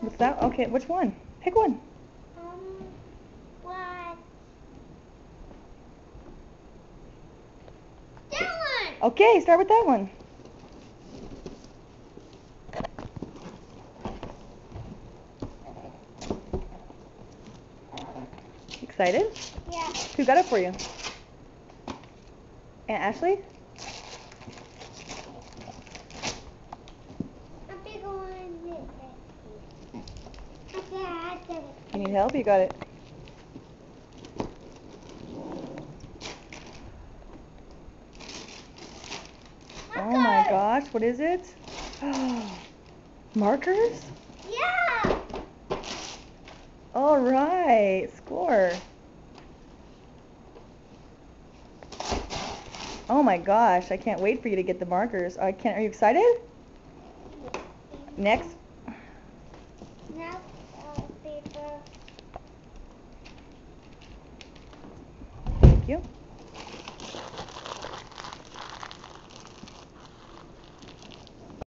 What's that? Okay, which one? Pick one. What? That one! Okay, start with that one. Excited? Yeah. Who got it for you? Aunt Ashley? A big one. Okay, I did it. You need help? You got it. Oh my gosh, what is it? Markers? Yeah! All right, score. Oh my gosh, I can't wait for you to get the markers. Are you excited? Next. Now, paper. Thank you.